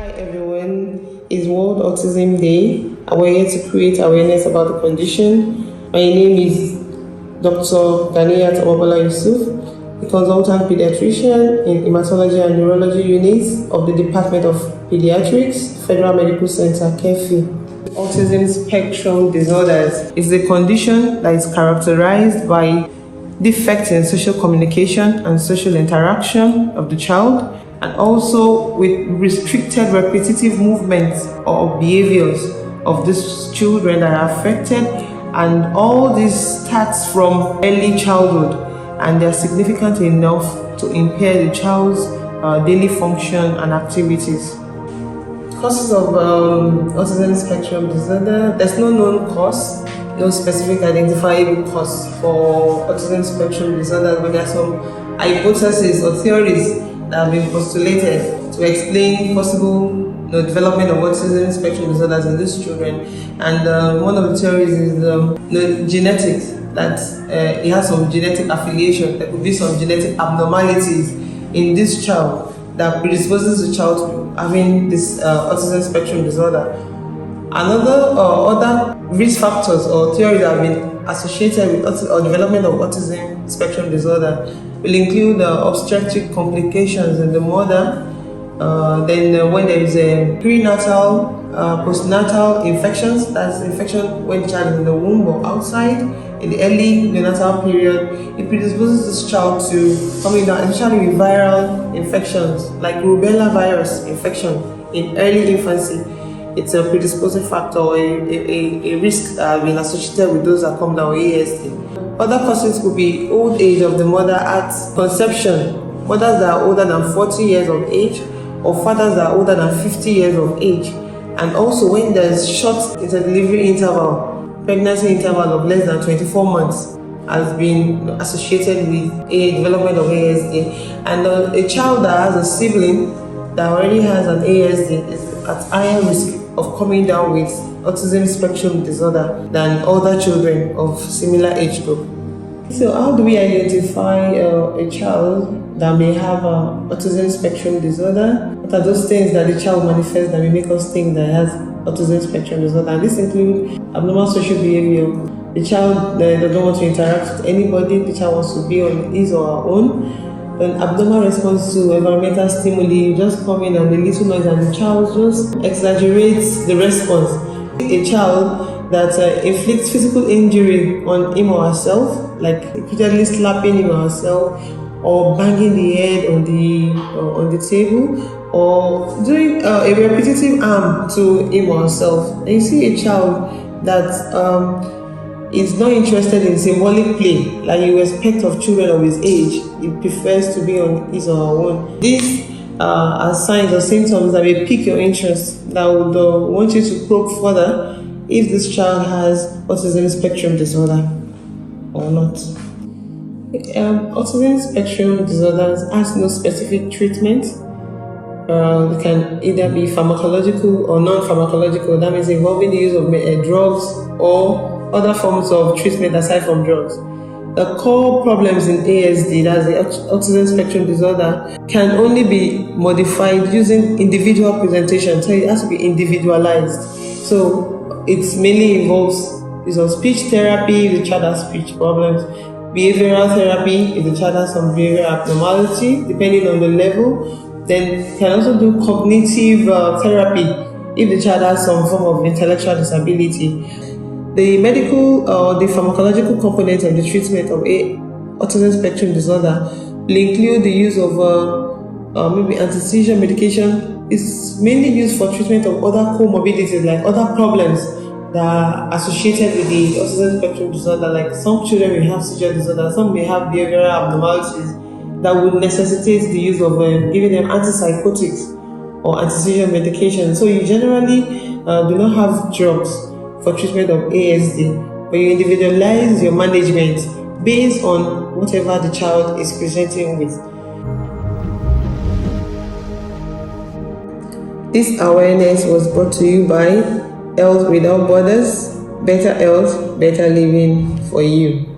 Hi everyone, it's World Autism Day and we're here to create awareness about the condition. My name is Dr. Ganiyat Omobola Yusuf, a consultant pediatrician in hematology and neurology units of the Department of Pediatrics, Federal Medical Center, KEFI. Autism spectrum disorders is a condition that is characterized by defects in social communication and social interaction of the child, and also with restricted repetitive movements or behaviors of these children that are affected. And all this starts from early childhood, and they're significant enough to impair the child's daily function and activities. Causes of autism spectrum disorder: there's no known cause, no specific identifiable cause for autism spectrum disorder, but there are some hypotheses or theories that have been postulated to explain possible development of autism spectrum disorders in these children. And one of the theories is genetics, that it has some genetic affiliation. There could be some genetic abnormalities in this child that predisposes the child to having this autism spectrum disorder. Other risk factors or theories that have been associated with development of autism spectrum disorder will include obstetric complications in the mother, then when there is a prenatal, postnatal infections, that's infection when the child is in the womb or outside, in the early neonatal period, it predisposes this child to coming down, especially with viral infections like rubella virus infection in early infancy. It's a predisposing factor, a risk being associated with those that come down with ASD. Other causes could be old age of the mother at conception, mothers that are older than 40 years of age, or fathers that are older than 50 years of age. And also when there's short delivery interval, pregnancy interval of less than 24 months has been associated with a development of ASD. And a child that has a sibling that already has an ASD is at higher risk of coming down with autism spectrum disorder than other children of similar age group. So how do we identify a child that may have autism spectrum disorder? What are those things that the child manifests that may make us think that it has autism spectrum disorder? And this includes abnormal social behavior. The child doesn't want to interact with anybody. The child wants to be on his or her own. An abnormal response to environmental stimuli, just come in and a little noise, and the child just exaggerates the response. A child that inflicts physical injury on him or herself, like repeatedly slapping him or herself, or banging the head on the table, or doing a repetitive harm to him or herself. And you see a child that is not interested in symbolic play like you expect of children of his age. He prefers to be on his or her own. These are signs or symptoms that may pique your interest, that would want you to probe further if this child has autism spectrum disorder or not. Autism spectrum disorders has no specific treatment. They can either be pharmacological or non-pharmacological. That means involving the use of drugs or other forms of treatment aside from drugs. The core problems in ASD, that's the autism spectrum disorder, can only be modified using individual presentation. So it has to be individualized. So it mainly involves use of speech therapy if the child has speech problems, behavioral therapy if the child has some behavioral abnormality, depending on the level. Then can also do cognitive therapy if the child has some form of intellectual disability. The medical or the pharmacological component of the treatment of autism spectrum disorder will include the use of maybe anti-seizure medication. It's mainly used for treatment of other comorbidities, like other problems that are associated with the autism spectrum disorder. Like some children may have seizure disorder, some may have behavioral abnormalities that would necessitate the use of giving them antipsychotics or anti-seizure medication. So you generally do not have drugs for treatment of ASD, but you individualize your management based on whatever the child is presenting with. This awareness was brought to you by Health Without Borders, Better Health, Better Living for You.